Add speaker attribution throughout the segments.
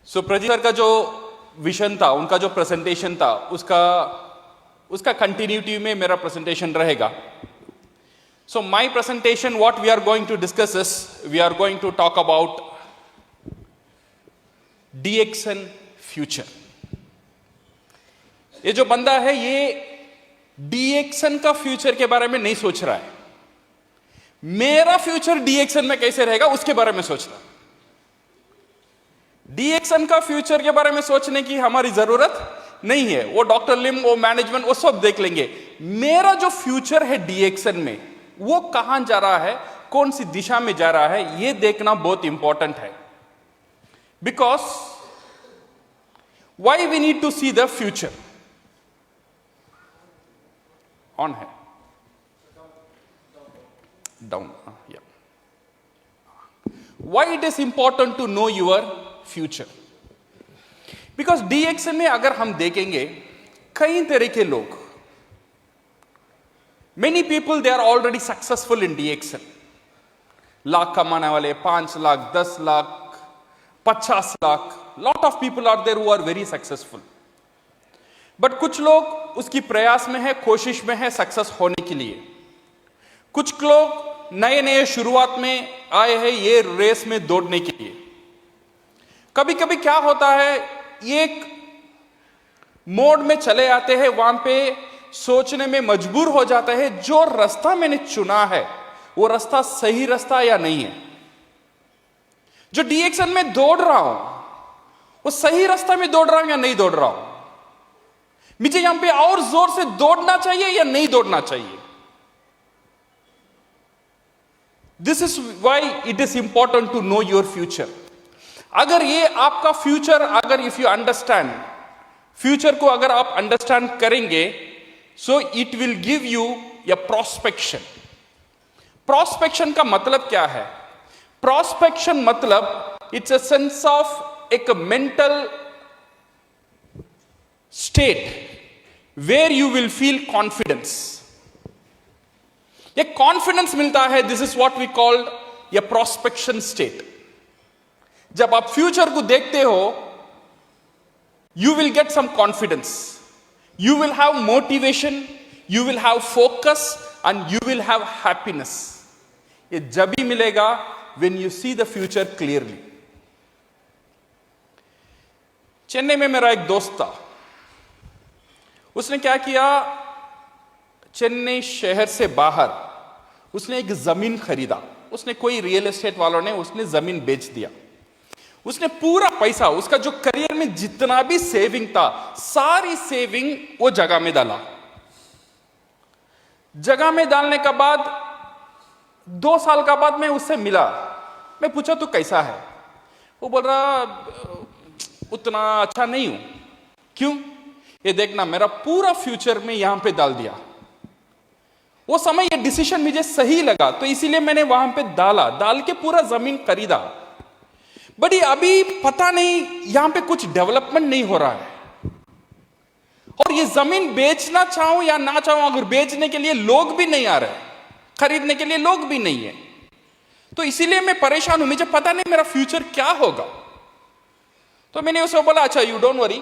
Speaker 1: सो Pradeep sir का जो vision था, उनका जो प्रेजेंटेशन था, उसका कंटिन्यूटी में मेरा प्रेजेंटेशन रहेगा. So my presentation, what we are going to discuss is, we are going to talk about DXN future. ये जो बंदा है ये DXN का फ्यूचर के बारे में नहीं सोच रहा है. मेरा फ्यूचर DXN में कैसे रहेगा उसके बारे में सोच रहा है. DXN का फ्यूचर के बारे में सोचने की हमारी जरूरत नहीं है. वो डॉक्टर लिम, वो मैनेजमेंट, वो सब देख लेंगे. मेरा जो फ्यूचर है DXN में, वो कहां जा रहा है, कौन सी दिशा में जा रहा है, ये देखना बहुत इंपॉर्टेंट है. Because why we need to see the future. On है, down. Why it is important to know your future. Because DXN में अगर हम देखेंगे, कई तरह के लोग, many people they are already successful in DXN. Lakh कमाने वाले, 5 lakh, 10 lakh, 50 lakh, lot of people are there who are very successful. But कुछ लोग उसकी प्रयास में है, कोशिश में है सक्सेस होने के लिए. कुछ लोग नए नए शुरुआत में आए हैं ये रेस में दौड़ने के लिए. कभी कभी क्या होता है, एक मोड में चले आते हैं, वहां पे सोचने में मजबूर हो जाता है, जो रास्ता मैंने चुना है वो रास्ता सही रास्ता या नहीं है. जो DXN में दौड़ रहा हूं वो सही रास्ता में दौड़ रहा हूं या नहीं दौड़ रहा हूं. मुझे यहां पे और जोर से दौड़ना चाहिए या नहीं दौड़ना चाहिए. This is why it is important to know your future. अगर ये आपका फ्यूचर, अगर इफ यू अंडरस्टैंड फ्यूचर को, अगर आप अंडरस्टैंड करेंगे, so it will give you a prospection. Prospection का मतलब क्या है? प्रोस्पेक्शन मतलब इट्स अ सेंस ऑफ एक mental state where you will feel confidence. एक कॉन्फिडेंस मिलता है. This is what we called a prospection state. जब आप फ्यूचर को देखते हो, you will get some confidence, you will have motivation, you will have focus and you will have happiness. ये जब भी मिलेगा when you see the future clearly. Chennai में मेरा एक दोस्त था. उसने क्या किया, चेन्नई शहर से बाहर उसने एक जमीन खरीदा. उसने कोई रियल एस्टेट वालों ने उसने जमीन बेच दिया. उसने पूरा पैसा, उसका जो करियर में जितना भी सेविंग था, सारी सेविंग वो जगह में डाला. जगह में डालने के बाद 2 साल का बाद मैं उससे मिला. मैं पूछा तू कैसा है? वो बोल रहा उतना अच्छा नहीं हूं. क्यों? ये देखना, मेरा पूरा फ्यूचर में यहां पे डाल दिया. वो समय ये डिसीजन मुझे सही लगा तो इसीलिए मैंने वहां पे डाल के पूरा जमीन खरीदा. बड़ी अभी पता नहीं यहां पे कुछ डेवलपमेंट नहीं हो रहा है, और ये जमीन बेचना चाहूं या ना चाहूं, अगर बेचने के लिए लोग भी नहीं आ रहे, खरीदने के लिए लोग भी नहीं है, तो इसीलिए मैं परेशान हूं. मुझे पता नहीं मेरा फ्यूचर क्या होगा. तो मैंने उसे बोला, अच्छा यू डोंट वरी,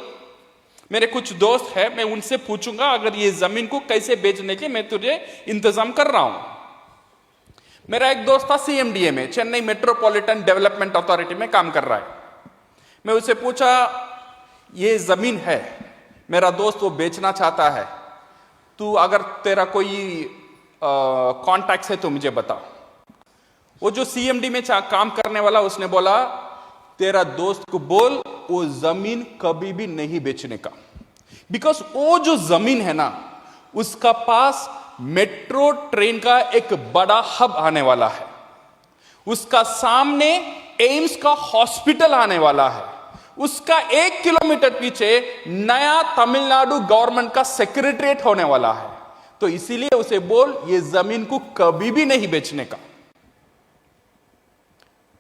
Speaker 1: मेरे कुछ दोस्त है, मैं उनसे पूछूंगा अगर ये जमीन को कैसे बेचने के मैं तुझे इंतजाम कर रहा हूं. मेरा एक दोस्त था CMDA में, चेन्नई मेट्रोपॉलिटन डेवलपमेंट अथॉरिटी में काम कर रहा है. मैं उससे पूछा, ये जमीन है, मेरा दोस्त वो बेचना चाहता है, तू अगर तेरा कोई कॉन्टैक्ट है तो मुझे बता. वो जो CMD में काम करने वाला, उसने बोला, तेरा दोस्त को बोल वो जमीन कभी भी नहीं बेचने का. बिकॉज वो जो जमीन है ना, उसका पास मेट्रो ट्रेन का एक बड़ा हब आने वाला है. उसका सामने एम्स का हॉस्पिटल आने वाला है. उसका 1 किलोमीटर पीछे नया तमिलनाडु गवर्नमेंट का सेक्रेटरीट होने वाला है. तो इसीलिए उसे बोल ये जमीन को कभी भी नहीं बेचने का.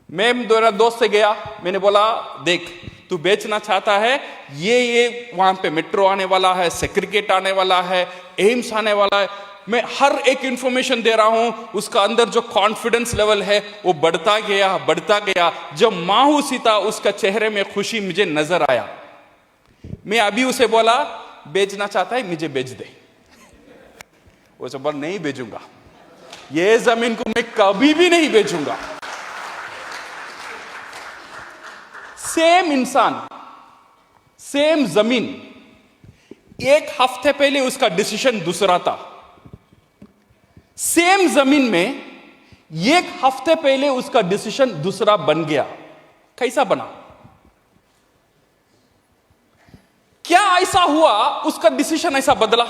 Speaker 1: मैं मेरा दोस्त से गया, मैंने बोला देख तू बेचना चाहता है, ये वहां पे मेट्रो आने वाला है, सेक्रेटरीट आने वाला है, एम्स आने वाला है, मैं हर एक इंफॉर्मेशन दे रहा हूं, उसका अंदर जो कॉन्फिडेंस लेवल है वो बढ़ता गया बढ़ता गया। जब मायूसी था उसका चेहरे में खुशी मुझे नजर आया। मैं अभी उसे बोला बेचना चाहता है मुझे बेच दे, वो सब बोला नहीं बेचूंगा, ये जमीन को मैं कभी भी नहीं बेचूंगा। सेम इंसान सेम जमीन, एक हफ्ते पहले उसका डिसीजन दूसरा था। सेम जमीन में एक हफ्ते पहले उसका डिसीजन दूसरा बन गया। कैसा बना? क्या ऐसा हुआ उसका डिसीजन ऐसा बदला?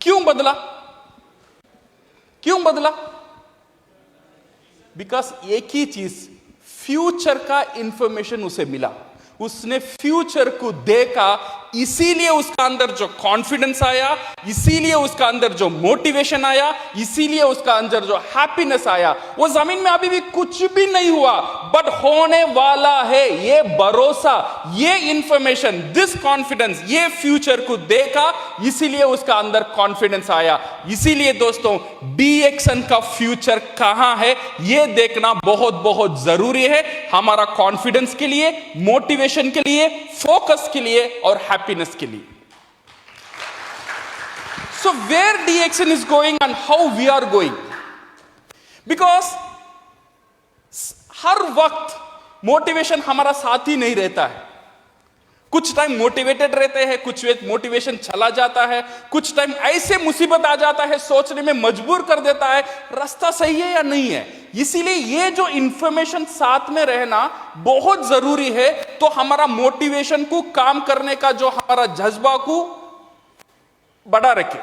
Speaker 1: क्यों बदला? क्यों बदला? बिकॉज एक ही चीज, फ्यूचर का इंफॉर्मेशन उसे मिला, उसने फ्यूचर को देखा, इसीलिए उसका अंदर जो कॉन्फिडेंस आया, इसीलिए उसका अंदर जो मोटिवेशन आया, इसीलिए उसका अंदर जो हैप्पीनेस आया। वो जमीन में अभी भी कुछ भी नहीं हुआ, बट होने वाला है, ये भरोसा, ये इंफॉर्मेशन, दिस कॉन्फिडेंस, ये फ्यूचर को देखा, इसीलिए उसका अंदर कॉन्फिडेंस आया। इसीलिए दोस्तों डीएक्सन का फ्यूचर कहां है ये देखना बहुत बहुत जरूरी है, हमारा कॉन्फिडेंस के लिए, मोटिवेशन के लिए, फोकस के लिए और हैप्पीनेस के लिए। So where DXN is going and how we are going, because हर वक्त मोटिवेशन हमारा साथ ही नहीं रहता है। कुछ टाइम मोटिवेटेड रहते हैं, कुछ मोटिवेशन चला जाता है, कुछ टाइम ऐसे मुसीबत आ जाता है, सोचने में मजबूर कर देता है रास्ता सही है या नहीं है। इसीलिए ये जो इंफॉर्मेशन साथ में रहना बहुत जरूरी है, तो हमारा मोटिवेशन को, काम करने का जो हमारा जज्बा को बढ़ा रखे।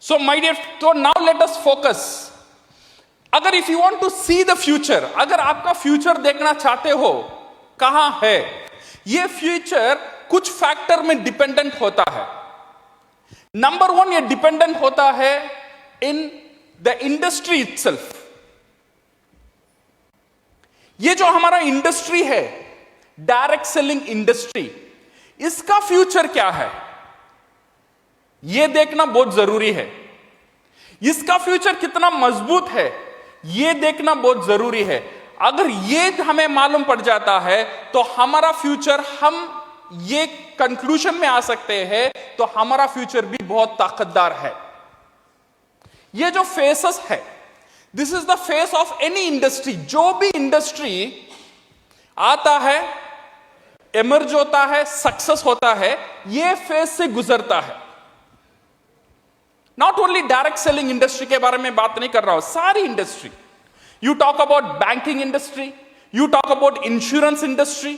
Speaker 1: सो माय डियर, तो नाउ लेट अस फोकस। अगर if you want to see the future, अगर आपका फ्यूचर देखना चाहते हो कहां है, ये फ्यूचर कुछ फैक्टर में डिपेंडेंट होता है। नंबर वन, ये डिपेंडेंट होता है इन द इंडस्ट्री इटसेल्फ। ये जो हमारा इंडस्ट्री है, डायरेक्ट सेलिंग इंडस्ट्री, इसका फ्यूचर क्या है ये देखना बहुत जरूरी है। इसका फ्यूचर कितना मजबूत है ये देखना बहुत जरूरी है। अगर ये हमें मालूम पड़ जाता है तो हमारा फ्यूचर, हम ये कंक्लूजन में आ सकते हैं, तो हमारा फ्यूचर भी बहुत ताकतदार है। ये जो फेसेस है, this is the face of any industry. जो भी इंडस्ट्री आता है, इमर्ज होता है, सक्सेस होता है, ये फेस से गुजरता है। Not only direct selling industry के बारे में बात नहीं कर रहा हूं, सारी industry. You talk about banking industry, you talk about insurance industry.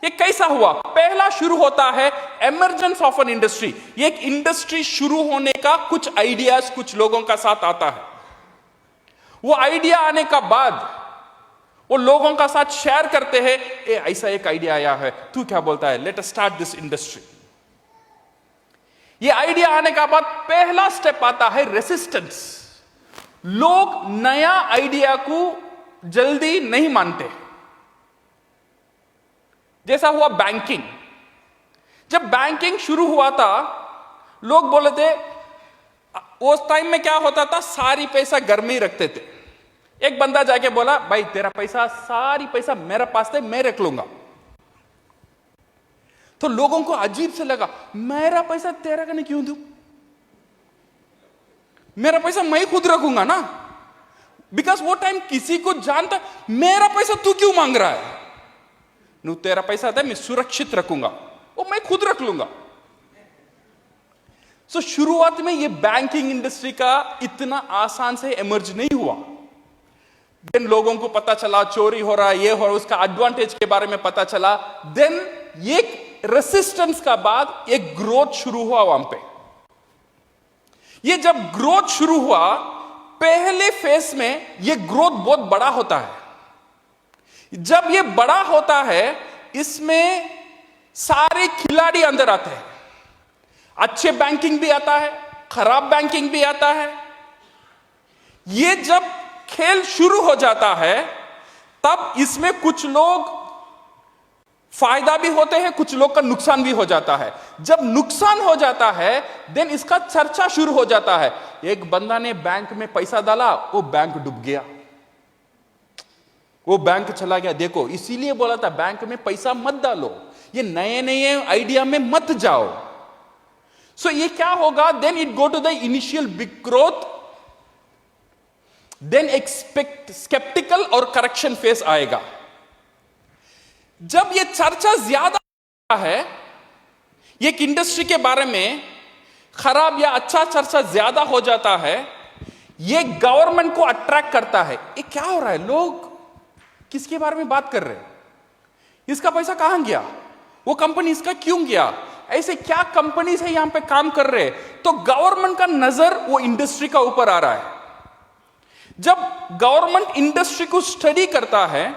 Speaker 1: ये कैसा हुआ? पहला शुरू होता है एमरजेंस ऑफ एन इंडस्ट्री। एक इंडस्ट्री शुरू होने का कुछ आइडियाज कुछ लोगों का साथ आता है। वो आइडिया आने का बाद वो लोगों का साथ शेयर करते हैं, ऐसा एक आइडिया आया है, तू क्या बोलता है, let us start this industry. ये आइडिया आने का बाद पहला स्टेप आता है रेसिस्टेंस। लोग नया आइडिया को जल्दी नहीं मानते। जैसा हुआ बैंकिंग। जब बैंकिंग शुरू हुआ था, लोग बोले थे, उस टाइम में क्या होता था, सारी पैसा घर में ही रखते थे। एक बंदा जाके बोला, भाई तेरा पैसा, सारी पैसा मेरे पास है, मैं रख लूंगा। तो लोगों को अजीब से लगा, मेरा पैसा तेरा का नहीं क्यों दूं, मेरा पैसा मैं खुद रखूंगा ना। बिकॉज वो टाइम किसी को जानता, मेरा पैसा तू क्यों मांग रहा है, नु तेरा पैसा था, मैं सुरक्षित रखूंगा, वो मैं खुद रख लूंगा। सो शुरुआत में ये बैंकिंग इंडस्ट्री का इतना आसान से इमर्ज नहीं हुआ। देन लोगों को पता चला चोरी हो रहा है, ये हो रहा है, उसका एडवांटेज के बारे में पता चला। देन एक रेसिस्टेंस का बाद एक ग्रोथ शुरू हुआ वहां पे। ये जब ग्रोथ शुरू हुआ, पहले फेस में ये ग्रोथ बहुत बड़ा होता है। जब ये बड़ा होता है, इसमें सारे खिलाड़ी अंदर आते हैं। अच्छे बैंकिंग भी आता है, खराब बैंकिंग भी आता है। ये जब खेल शुरू हो जाता है, तब इसमें कुछ लोग फायदा भी होते हैं, कुछ लोग का नुकसान भी हो जाता है। जब नुकसान हो जाता है देन इसका चर्चा शुरू हो जाता है। एक बंदा ने बैंक में पैसा डाला, वो बैंक डूब गया, वो बैंक चला गया। देखो, इसीलिए बोला था बैंक में पैसा मत डालो, ये नए नए आइडिया में मत जाओ। सो ये क्या होगा, then it go to the initial big growth, then expect skeptical और करेक्शन फेस आएगा। जब ये चर्चा ज्यादा है, एक इंडस्ट्री के बारे में खराब या अच्छा चर्चा ज्यादा हो जाता है, ये गवर्नमेंट को अट्रैक्ट करता है। ये क्या हो रहा है, लोग किसके बारे में बात कर रहे हैं, इसका पैसा कहां गया, वो कंपनी इसका क्यों गया, ऐसे क्या कंपनीज है यहां पे काम कर रहे हैं। तो गवर्नमेंट का नजर वो इंडस्ट्री का ऊपर आ रहा है। जब गवर्नमेंट इंडस्ट्री को स्टडी करता है,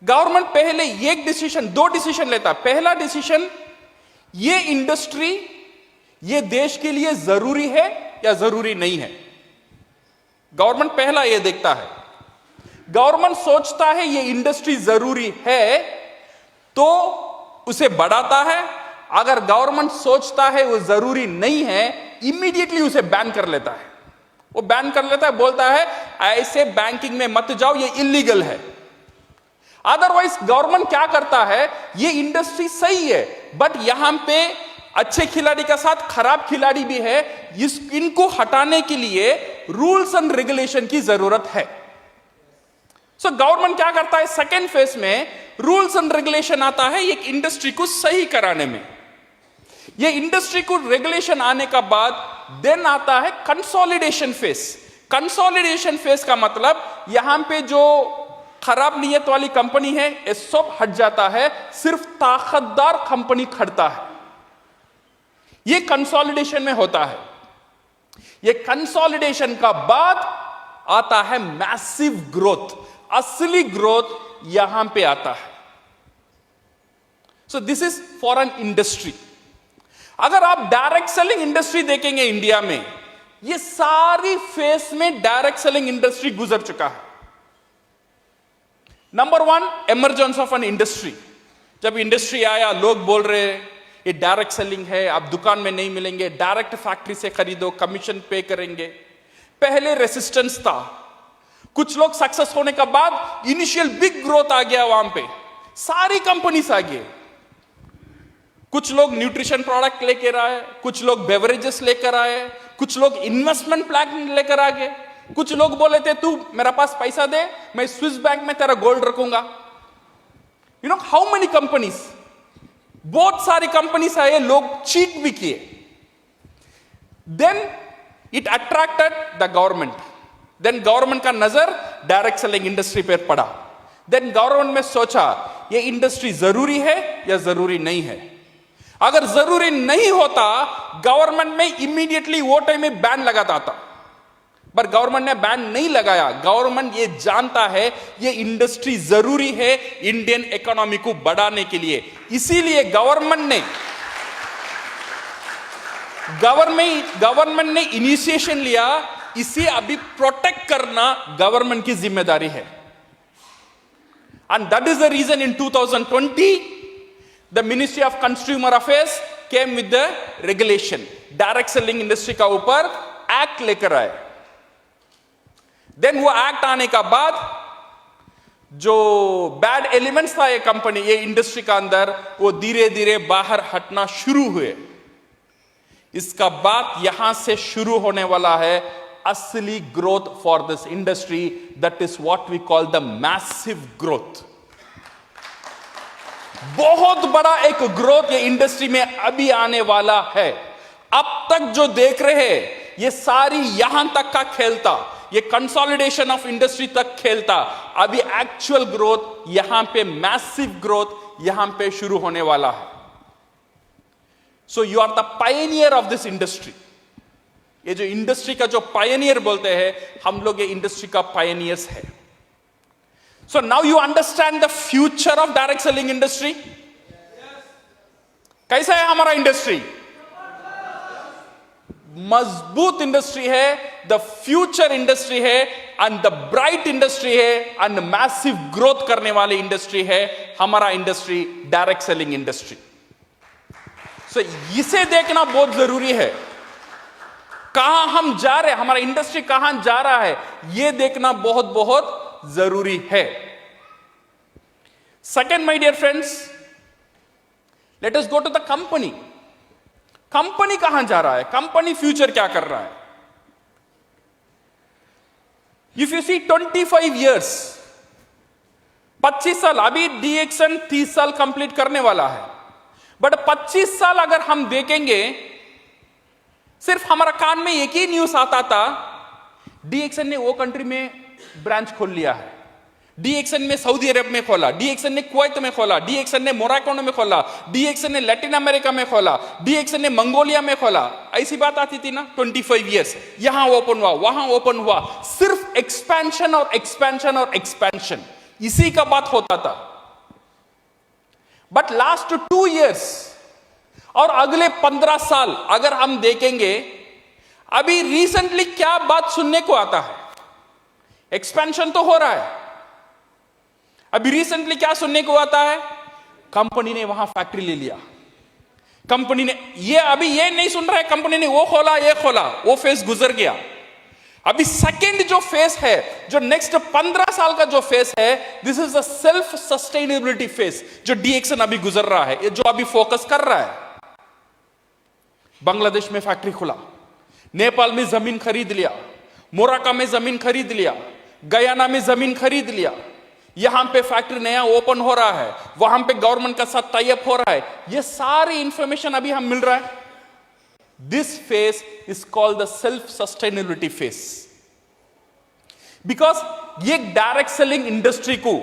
Speaker 1: गवर्नमेंट पहले एक डिसीजन, दो डिसीजन लेता है। पहला डिसीजन, ये इंडस्ट्री ये देश के लिए जरूरी है या जरूरी नहीं है। गवर्नमेंट पहला ये देखता है। गवर्नमेंट सोचता है ये इंडस्ट्री जरूरी है तो उसे बढ़ाता है। अगर गवर्नमेंट सोचता है वो जरूरी नहीं है, इमीडिएटली उसे बैन कर लेता है। वो बैन कर लेता है, बोलता है ऐसे बैंकिंग में मत जाओ, ये इलीगल है। अदरवाइज गवर्नमेंट क्या करता है, ये इंडस्ट्री सही है बट यहां पे अच्छे खिलाड़ी के साथ खराब खिलाड़ी भी है, इनको हटाने के लिए रूल्स एंड रेगुलेशन की जरूरत है। सो गवर्नमेंट क्या करता है, सेकेंड फेज में रूल्स एंड रेगुलेशन आता है एक इंडस्ट्री को सही कराने में। ये इंडस्ट्री को रेगुलेशन आने का बाद देन आता है कंसोलिडेशन फेज। कंसोलिडेशन फेज का मतलब यहां पे जो खराब नियत वाली कंपनी है ये सब हट जाता है, सिर्फ ताकतदार कंपनी खड़ता है। ये कंसोलिडेशन में होता है। ये कंसोलिडेशन का बाद आता है मैसिव ग्रोथ। असली ग्रोथ यहां पे आता है। सो this is for an industry. अगर आप डायरेक्ट सेलिंग इंडस्ट्री देखेंगे इंडिया में, ये सारी फेस में डायरेक्ट सेलिंग इंडस्ट्री गुजर चुका है। Number one, emergence of an industry. जब इंडस्ट्री आया, लोग बोल रहे ये डायरेक्ट सेलिंग है, आप दुकान में नहीं मिलेंगे, डायरेक्ट फैक्ट्री से खरीदो, कमीशन पे करेंगे। पहले रेसिस्टेंस था, कुछ लोग सक्सेस होने के बाद इनिशियल बिग ग्रोथ आ गया, वहां पे सारी कंपनीज आ गए। कुछ लोग न्यूट्रिशन प्रोडक्ट लेकर आए, कुछ लोग बेवरेजेस लेकर आए, कुछ लोग इन्वेस्टमेंट प्लान लेकर आ गए। कुछ लोग बोले थे तू मेरा पास पैसा दे, मैं स्विस बैंक में तेरा गोल्ड रखूंगा। You know how many companies, बहुत सारी कंपनीज आए, लोग चीट भी किए। Then it attracted the government. Then government का नजर डायरेक्ट सेलिंग इंडस्ट्री पर पड़ा। देन गवर्नमेंट ने सोचा ये इंडस्ट्री जरूरी है या जरूरी नहीं है। अगर जरूरी नहीं होता, गवर्नमेंट में इमीडिएटली वो टाइम में बैन लगाता था, पर गवर्नमेंट ने बैन नहीं लगाया। गवर्नमेंट ये जानता है ये इंडस्ट्री जरूरी है इंडियन इकोनॉमी को बढ़ाने के लिए, इसीलिए गवर्नमेंट ने इनिशिएशन लिया। इसे अभी प्रोटेक्ट करना गवर्नमेंट की जिम्मेदारी है। And that is the reason in 2020 the ministry of consumer affairs came with the regulation. Direct selling industry का ऊपर एक्ट लेकर आए। देन वो एक्ट आने का बाद जो बैड एलिमेंट्स था ये कंपनी, ये इंडस्ट्री का अंदर, वो धीरे धीरे बाहर हटना शुरू हुए। इसका बाद यहां से शुरू होने वाला है असली growth for this industry. That is what we call the massive growth. बहुत बड़ा एक ग्रोथ ये इंडस्ट्री में अभी आने वाला है। अब तक जो देख रहे हैं ये सारी यहां तक का खेलता, ये कंसोलिडेशन ऑफ इंडस्ट्री तक खेलता। अभी एक्चुअल ग्रोथ यहां पे, मैसिव ग्रोथ यहां पे शुरू होने वाला है। So you are the pioneer of this industry. ये जो इंडस्ट्री का जो पायनियर बोलते हैं, हम लोग ये इंडस्ट्री का पायनियर्स है। So now you understand the future of direct selling industry. कैसा है हमारा इंडस्ट्री? मजबूत इंडस्ट्री है, द फ्यूचर इंडस्ट्री है। एंड द ब्राइट इंडस्ट्री है एंड मैसिव ग्रोथ करने वाली इंडस्ट्री है हमारा इंडस्ट्री, डायरेक्ट सेलिंग इंडस्ट्री। सो इसे देखना बहुत जरूरी है, कहां हम जा रहे हैं, हमारा इंडस्ट्री कहां जा रहा है, यह देखना बहुत बहुत जरूरी है। Second, my dear friends, let us go to the company. Company कहां जा रहा है, कंपनी फ्यूचर क्या कर रहा है। इफ यू सी 25 years, 25 साल, अभी डीएक्सन 30 साल कंप्लीट करने वाला है, बट 25 साल अगर हम देखेंगे, सिर्फ हमारा कान में एक ही न्यूज आता था, डीएक्सन ने वो कंट्री में ब्रांच खोल लिया है, डीएक्सन ने सऊदी अरब में खोला, डीएक्सन ने कुवैत में खोला, डीएक्सन ने मोरक्को में खोला, डीएक्सन ने लैटिन अमेरिका में खोला, डीएक्सन ने मंगोलिया में खोला। ऐसी बात आती थी ना 25 years, यहां ओपन हुआ, वहां ओपन हुआ, सिर्फ एक्सपेंशन और एक्सपेंशन और एक्सपेंशन, इसी का बात होता था। बट लास्ट 2 years और अगले 15 साल अगर हम देखेंगे, अभी रिसेंटली क्या बात सुनने को आता है, एक्सपेंशन तो हो रहा है। अभी रिसेंटली क्या सुनने को आता है, कंपनी ने वहां फैक्ट्री ले लिया, कंपनी ने ये नहीं सुन रहा है कंपनी ने वो खोला, ये खोला, वो फेज गुजर गया। अभी सेकेंड जो फेज है, जो नेक्स्ट 15 साल का जो फेज है, this is the self sustainability phase, जो डीएक्सन अभी गुजर रहा है, जो अभी फोकस कर रहा है। बांग्लादेश में फैक्ट्री खुला, नेपाल में जमीन खरीद लिया, मोरक्को में जमीन खरीद लिया, गयाना में जमीन खरीद लिया, यहां पे फैक्ट्री नया ओपन हो रहा है, वहां पे गवर्नमेंट का साथ टाई अप हो रहा है। ये सारी इंफॉर्मेशन अभी हम मिल रहा है। This phase is called the self sustainability phase, because ये डायरेक्ट सेलिंग इंडस्ट्री को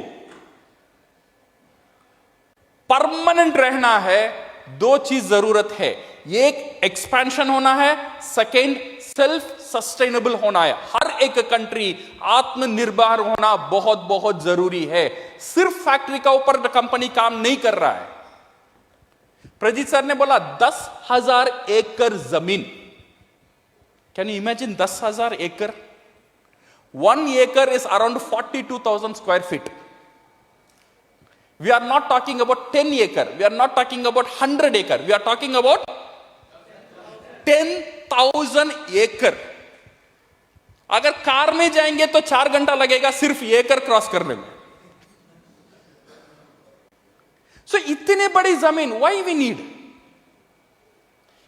Speaker 1: परमानेंट रहना है, दो चीज जरूरत है, एक एक्सपेंशन होना है, सेकेंड सेल्फ सस्टेनेबल होना है। हर एक कंट्री आत्मनिर्भर होना बहुत बहुत जरूरी है। सिर्फ फैक्ट्री का ऊपर कंपनी काम नहीं कर रहा है। प्रजीत सर ने बोला 10,000 एकड़ जमीन, कैन यू इमेजिन 10,000 एकड़? 1 acre is around 42,000 square feet. We are not talking about 10 acre, we are not talking about 100 acre, we are talking about 10,000 एकड़। अगर कार में जाएंगे तो 4 घंटा लगेगा सिर्फ एकड़ क्रॉस करने में। सो इतने बड़ी जमीन व्हाई वी नीड?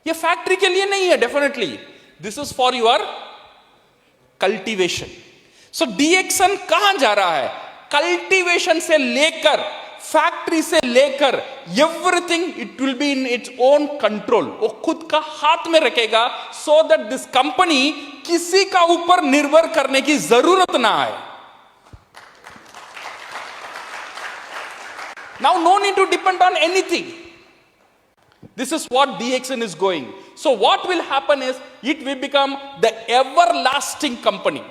Speaker 1: ये फैक्ट्री के लिए नहीं है, definitely this is for your cultivation. So DXN कहां जा रहा है? कल्टीवेशन से लेकर, फैक्ट्री से लेकर, everything it will be in its own control, वो खुद का हाथ में रखेगा, सो दैट दिस कंपनी किसी का ऊपर निर्भर करने की जरूरत ना आए। Now no need to depend on anything. This is what DXN is going. So what will happen is, it will become the everlasting company.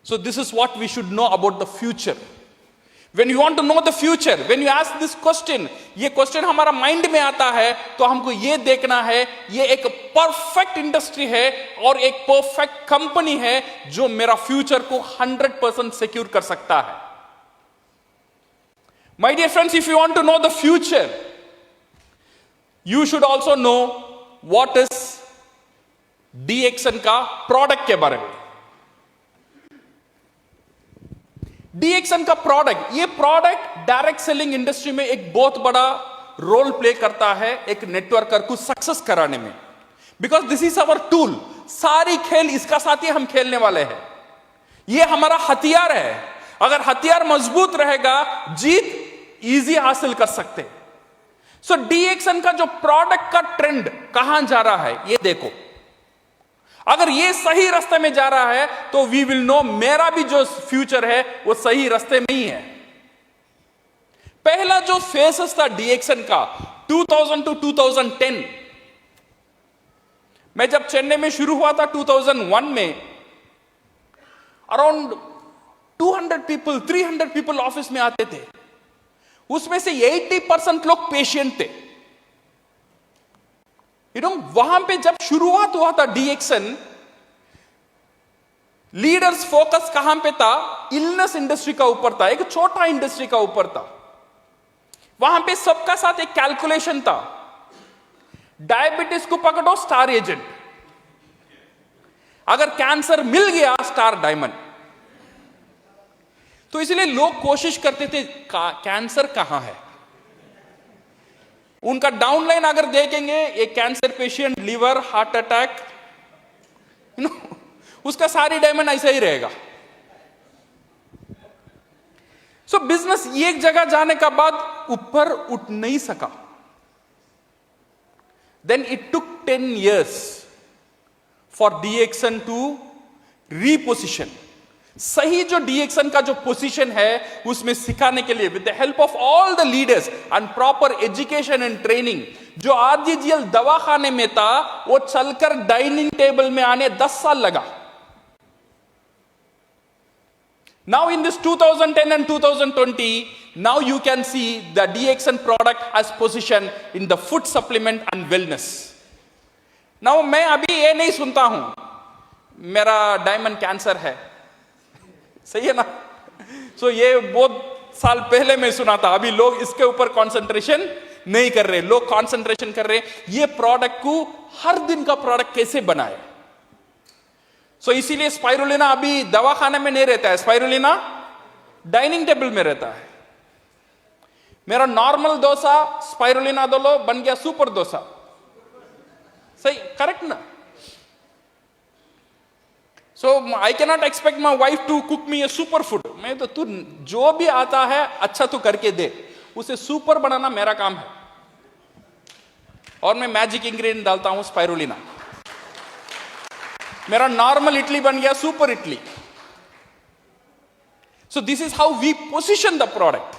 Speaker 1: So this is what we should know about the future. When you want to know the future, when you ask this question, ये question हमारा mind में आता है, तो हमको ये देखना है, ये एक परफेक्ट इंडस्ट्री है और एक परफेक्ट कंपनी है जो मेरा फ्यूचर को 100% सिक्योर कर सकता है। My dear friends, if you want to know the future, you should also know what is DXN का प्रोडक्ट के बारे में। DXN का प्रोडक्ट, ये प्रोडक्ट डायरेक्ट सेलिंग इंडस्ट्री में एक बहुत बड़ा रोल प्ले करता है एक नेटवर्कर को सक्सेस कराने में, because this is our tool. सारी खेल इसका साथ ही हम खेलने वाले हैं, ये हमारा हथियार है। अगर हथियार मजबूत रहेगा, जीत इजी हासिल कर सकते। सो डीएक्सन का जो प्रोडक्ट का ट्रेंड कहां जा रहा है, ये देखो। अगर ये सही रास्ते में जा रहा है तो वी विल नो मेरा भी जो फ्यूचर है वो सही रास्ते में ही है। पहला जो फेसेस था डीएक्सन का 2000 टू 2010, मैं जब चेन्नई में शुरू हुआ था 2001 में, अराउंड 200 पीपल 300 पीपल ऑफिस में आते थे, उसमें से 80% लोग पेशेंट थे। वहां पे जब शुरुआत हुआ था डीएक्सन, लीडर्स फोकस कहां पे था? इलनेस इंडस्ट्री का ऊपर था, एक छोटा इंडस्ट्री का ऊपर था। वहां पे सबका साथ एक कैलकुलेशन था, डायबिटीज को पकड़ो स्टार एजेंट, अगर कैंसर मिल गया स्टार डायमंड। तो इसलिए लोग कोशिश करते थे कैंसर कहां है। उनका डाउनलाइन अगर देखेंगे, एक cancer patient, liver, heart attack, उसका सारी डायमंड ऐसा ही रहेगा। सो बिजनेस एक जगह जाने का बाद ऊपर उठ नहीं सका। Then it took 10 years for DXN to reposition. सही जो DXN का जो पोजीशन है उसमें सिखाने के लिए with the help of all the leaders and proper education and training, जो RGGL दवाखाने में था वो चलकर डाइनिंग टेबल में आने 10 साल लगा। Now in this 2010 and 2020, now you can see the DXN product has position in the food supplement and wellness. Now मैं अभी ये नहीं सुनता हूं मेरा डायमंड कैंसर है, सही है ना? सो ये बहुत साल पहले मैं सुना था। अभी लोग इसके ऊपर कंसंट्रेशन नहीं कर रहे, लोग कंसंट्रेशन कर रहे ये प्रोडक्ट को हर दिन का प्रोडक्ट कैसे बनाए। सो इसीलिए स्पाइरुलिना अभी दवाखाने में नहीं रहता है, स्पाइरुलिना डाइनिंग टेबल में रहता है। मेरा नॉर्मल डोसा स्पाइरुलिना दो लो बन गया सुपर डोसा, सही करेक्ट ना? So I can not expect my wife to cook me a super food. मैं तो तू जो भी आता है अच्छा तू करके दे, उसे सुपर बनाना मेरा काम है। और मैं मैजिक इंग्रेडिएंट डालता हूं स्पाइरुलिना। मेरा नॉर्मल इडली बन गया super idli. So this is how we position the product.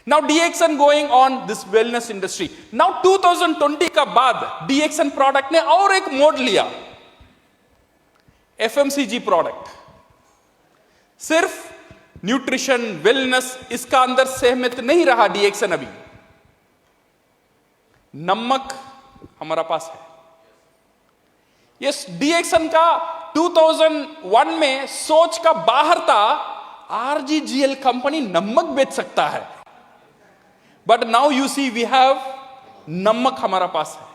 Speaker 1: Now DXN going on this wellness industry. Now 2020 का बाद DXN प्रोडक्ट ने और एक मोड लिया, FMCG प्रोडक्ट। सिर्फ न्यूट्रिशन वेलनेस इसका अंदर सहमत नहीं रहा DXN। अभी नमक हमारा पास है। यस, DXN का 2001 में सोच का बाहर था RGGL कंपनी नमक बेच सकता है, but now you see we have नमक हमारा पास है।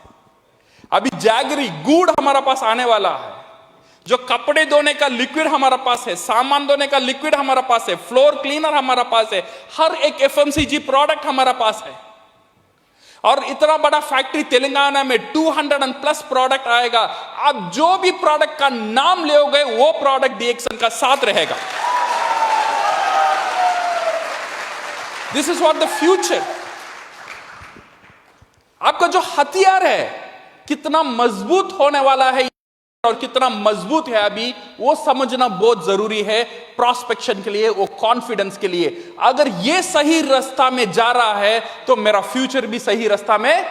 Speaker 1: अभी जैगरी गुड़ हमारा पास आने वाला है, जो कपड़े धोने का लिक्विड हमारा पास है, सामान धोने का लिक्विड हमारा पास है, फ्लोर क्लीनर हमारा पास है, हर एक FMCG प्रोडक्ट हमारा पास है। और इतना बड़ा फैक्ट्री तेलंगाना में 200+ प्रोडक्ट आएगा। आप जो भी प्रोडक्ट का नाम लेओगे वो प्रोडक्ट DXN का साथ रहेगा। This is what the future. आपका जो हथियार है कितना मजबूत होने वाला है और कितना मजबूत है अभी वो समझना बहुत जरूरी है प्रोस्पेक्शन के लिए, वो कॉन्फिडेंस के लिए। अगर ये सही रास्ता में जा रहा है तो मेरा फ्यूचर भी सही रास्ता में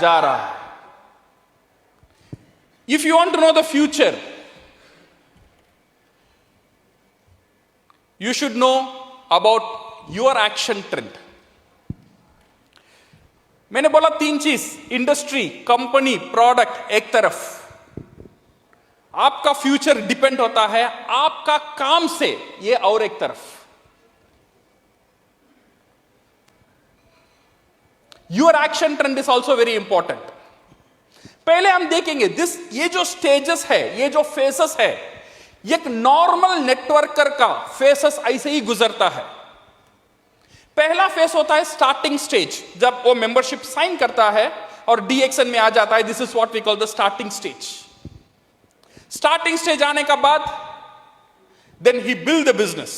Speaker 1: जा रहा है। If you want to know the future, you should know about your action trend. मैंने बोला 3 चीज, इंडस्ट्री, कंपनी, प्रोडक्ट एक तरफ, आपका फ्यूचर डिपेंड होता है आपका काम से, ये और एक तरफ। Your action trend is also very important. पहले हम देखेंगे ये जो स्टेजेस है, ये जो फेसेस है, एक नॉर्मल नेटवर्कर का फेसेस ऐसे ही गुजरता है। पहला फेस होता है स्टार्टिंग स्टेज, जब वो मेंबरशिप साइन करता है और DXN में आ जाता है। This is what we call the starting stage. Starting stage आने का बाद देन ही बिल्ड द बिजनेस,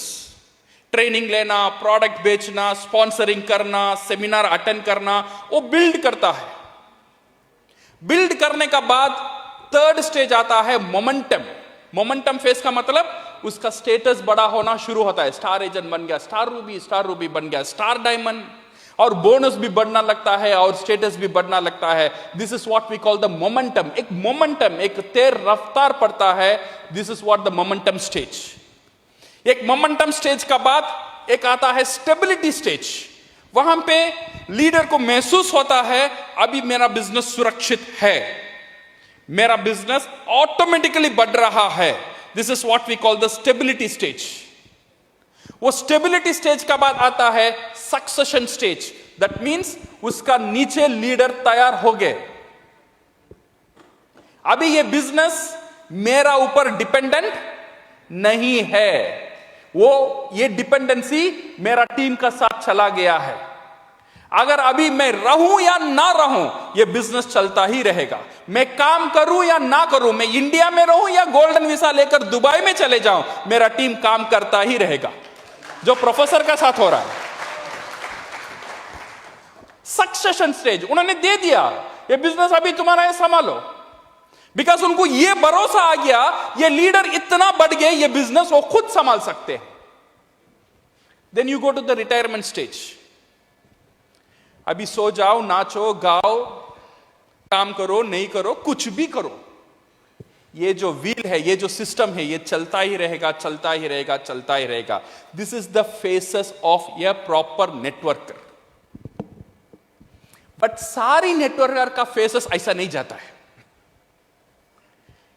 Speaker 1: ट्रेनिंग लेना, प्रोडक्ट बेचना, स्पॉन्सरिंग करना, सेमिनार अटेंड करना, वो बिल्ड करता है। बिल्ड करने का बाद थर्ड स्टेज आता है मोमेंटम। मोमेंटम फेज का मतलब उसका स्टेटस बड़ा होना शुरू होता है। स्टार एजेंट बन गया, स्टार रूबी बन गया, स्टार डायमंड, और बोनस भी बढ़ना लगता है और स्टेटस भी बढ़ना लगता है। This is what we call the momentum. एक मोमेंटम, एक तेज रफ्तार पड़ता है। This is what the momentum stage. एक मोमेंटम स्टेज का बाद एक आता है स्टेबिलिटी स्टेज। वहां पे लीडर को महसूस होता है अभी मेरा बिजनेस सुरक्षित है, मेरा बिजनेस ऑटोमेटिकली बढ़ रहा है, this is what we call the stability stage. वो स्टेबिलिटी स्टेज का बाद आता है सक्सेशन स्टेज। दैट मींस उसका नीचे लीडर तैयार हो गए। अभी ये बिजनेस मेरा ऊपर डिपेंडेंट नहीं है, वो ये डिपेंडेंसी मेरा टीम का साथ चला गया है। अगर अभी मैं रहूं या ना रहूं, ये बिजनेस चलता ही रहेगा। मैं काम करूं या ना करूं, मैं इंडिया में रहूं या गोल्डन वीसा लेकर दुबई में चले जाऊं, मेरा टीम काम करता ही रहेगा, जो प्रोफेसर का साथ हो रहा है। सक्सेशन स्टेज उन्होंने दे दिया, ये बिजनेस अभी तुम्हारा है, संभालो। बिकॉज उनको ये भरोसा आ गया, ये लीडर इतना बढ़ गए, ये बिजनेस वो खुद संभाल सकते हैं। Then you go to the retirement stage. अभी सो जाओ, नाचो गाओ, काम करो नहीं करो, कुछ भी करो, ये जो व्हील है, ये जो सिस्टम है, ये चलता ही रहेगा, चलता ही रहेगा, चलता ही रहेगा। This is the faces of A proper networker. But सारी नेटवर्कर का फेसेस ऐसा नहीं जाता है।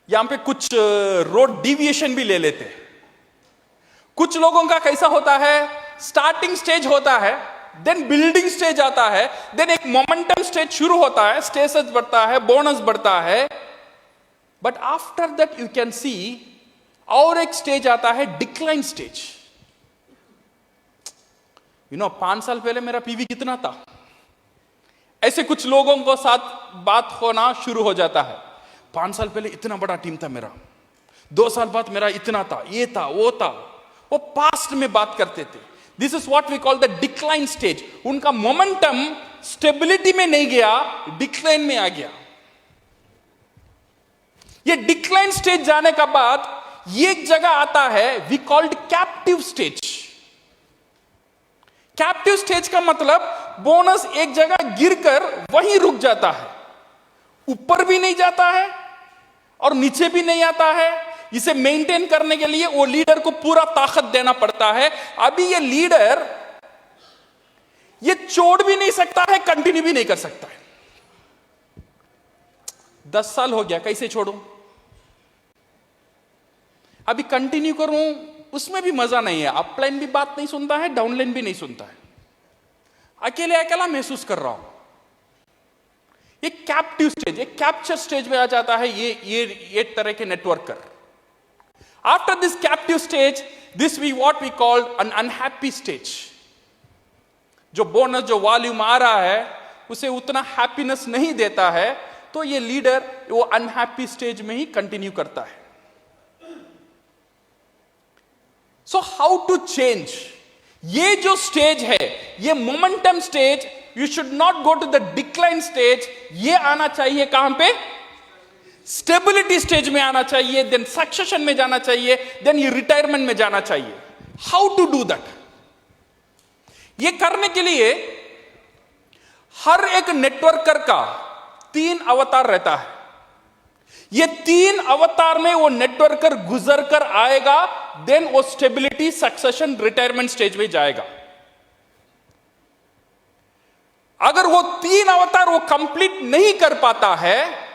Speaker 1: यहां पे कुछ रोड डिविएशन भी ले लेते हैं। कुछ लोगों का कैसा होता है, स्टार्टिंग स्टेज होता है, देन बिल्डिंग स्टेज आता है, देन एक मोमेंटम स्टेज शुरू होता है, स्टेटस बढ़ता है, बोनस बढ़ता है। But after that you can see और एक स्टेज आता है, डिक्लाइन स्टेज। 5 साल पहले मेरा पीवी कितना था, ऐसे कुछ लोगों को साथ बात होना शुरू हो जाता है। 5 साल पहले इतना बड़ा टीम था मेरा, 2 साल बाद मेरा इतना था, ये था, वो था, वो पास्ट में बात करते थे। This is what we call the decline stage. उनका मोमेंटम स्टेबिलिटी में नहीं गया, डिक्लाइन में आ गया। ये डिक्लाइन स्टेज जाने का बाद ये एक जगह आता है, we called captive stage. Captive stage का मतलब बोनस एक जगह गिरकर वहीं रुक जाता है, ऊपर भी नहीं जाता है और नीचे भी नहीं आता है। इसे मेंटेन करने के लिए वो लीडर को पूरा ताकत देना पड़ता है। अभी ये लीडर ये छोड़ भी नहीं सकता है, कंटिन्यू भी नहीं कर सकता है। 10 साल हो गया, कैसे छोड़ूं? अभी कंटिन्यू करूं, उसमें भी मजा नहीं है। अपलाइन भी बात नहीं सुनता है, डाउनलाइन भी नहीं सुनता है, अकेले अकेला महसूस कर रहा हूं। ये कैप्टिव स्टेज, ये कैप्चर स्टेज में आ जाता है ये तरह के networker. After this captive stage, this we what we called an unhappy stage. जो बोनस, जो वॉल्यूम आ रहा है, उसे उतना हैप्पीनेस नहीं देता है, तो ये लीडर वो अनहैप्पी स्टेज में ही कंटिन्यू करता है। So how to change? ये जो स्टेज है, ये momentum stage, you should not go to the decline stage. ये आना चाहिए कहां पे? स्टेबिलिटी स्टेज में आना चाहिए, देन सक्सेशन में जाना चाहिए, देन ये रिटायरमेंट में जाना चाहिए। How to do that? ये करने के लिए हर एक नेटवर्कर का 3 अवतार रहता है। ये 3 अवतार में वो नेटवर्कर गुजर कर आएगा, देन वो स्टेबिलिटी, सक्सेशन, रिटायरमेंट स्टेज में जाएगा। अगर वो 3 अवतार वो कंप्लीट नहीं कर पाता है,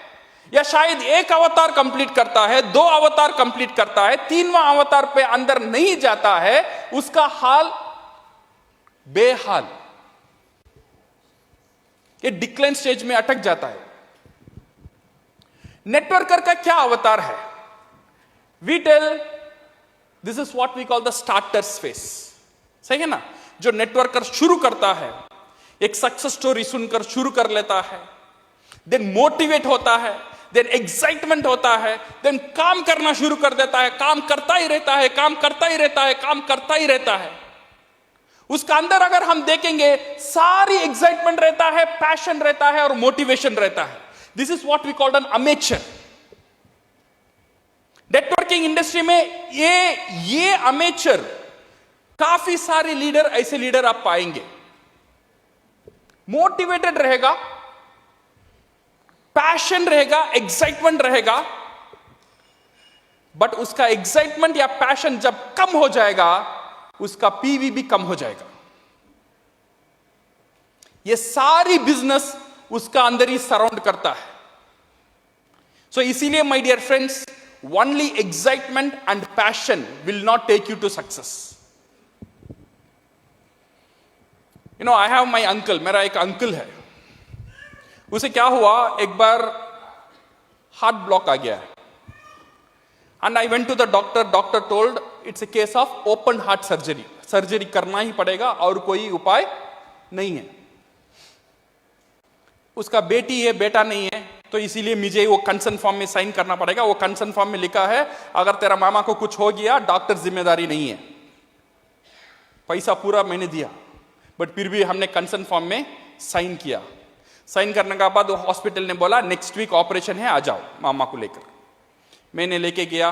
Speaker 1: या शायद एक अवतार कंप्लीट करता है, 2 अवतार कंप्लीट करता है, 3वां अवतार पे अंदर नहीं जाता है, उसका हाल बेहाल, ये डिक्लाइन स्टेज में अटक जाता है। नेटवर्कर का क्या अवतार है? We tell this is what we call the starters phase. सही है ना? जो नेटवर्कर शुरू करता है, एक सक्सेस स्टोरी सुनकर शुरू कर लेता है, देन मोटिवेट होता है, देन एक्साइटमेंट होता है, देन काम करना शुरू कर देता है, काम करता ही रहता है, काम करता ही रहता है, काम करता ही रहता है। उसका अंदर अगर हम देखेंगे, सारी एक्साइटमेंट रहता है, पैशन रहता है और मोटिवेशन रहता है। This is what we called an amateur. Networking industry में ये अमेचर, काफी सारे लीडर, ऐसे लीडर आप पाएंगे। मोटिवेटेड रहेगा, पैशन रहेगा, एक्साइटमेंट रहेगा, बट उसका एक्साइटमेंट या पैशन जब कम हो जाएगा, उसका पीवी भी कम हो जाएगा। ये सारी बिजनेस उसका अंदर ही सराउंड करता है। सो इसीलिए my dear friends, Only excitement and passion will not take you to success. You know, I have my uncle, मेरा एक अंकल है, उसे क्या हुआ, एक बार हार्ट ब्लॉक आ गया है, and I went to the doctor. Doctor told it's a case of open heart surgery. Surgery करना ही पड़ेगा और कोई उपाय नहीं है. उसका बेटी है, बेटा नहीं है, तो इसीलिए मुझे वो कंसर्न फॉर्म में साइन करना पड़ेगा. वो कंसर्न फॉर्म में लिखा है, अगर तेरा मामा को कुछ हो गया, डॉक्टर जिम्मेदारी नहीं है. पैसा पूरा मैंने दिया, बट फिर भी हमने कंसर्न फॉर्म में साइन किया. साइन करने के बाद हॉस्पिटल ने बोला नेक्स्ट वीक ऑपरेशन है, आ जाओ मामा को लेकर. मैंने लेके गया.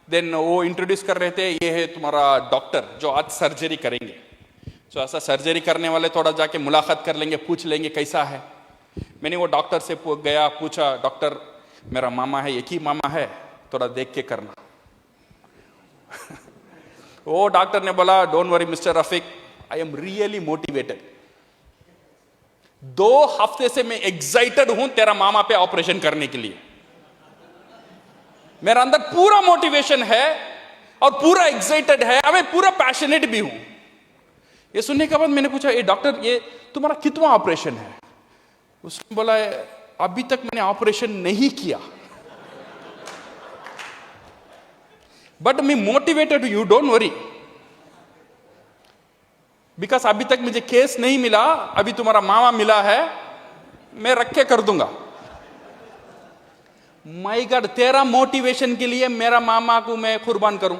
Speaker 1: देन वो इंट्रोड्यूस कर रहे थे, ये है तुम्हारा डॉक्टर जो आज सर्जरी करेंगे. तो ऐसा सर्जरी करने वाले थोड़ा जाके मुलाकात कर लेंगे, पूछ लेंगे कैसा है. मैंने वो डॉक्टर से गया, पूछा, डॉक्टर मेरा मामा है, एक ही मामा है, थोड़ा देख के करना. वो डॉक्टर ने बोला don't worry mister Rafiq, I am really motivated. 2 हफ्ते से मैं एक्साइटेड हूं तेरा मामा पे ऑपरेशन करने के लिए. मेरा अंदर पूरा मोटिवेशन है और पूरा एक्साइटेड है, मैं पूरा पैशनेट भी हूं. ये सुनने के बाद मैंने पूछा, ये डॉक्टर ये तुम्हारा कितना ऑपरेशन है? उसने बोला अभी तक मैंने ऑपरेशन नहीं किया, बट मैं motivated, you don't worry, because अभी तक मुझे केस नहीं मिला, अभी तुम्हारा मामा मिला है, मैं रख के कर दूंगा. माय गॉड, तेरा मोटिवेशन के लिए मेरा मामा को मैं कुर्बान करूं?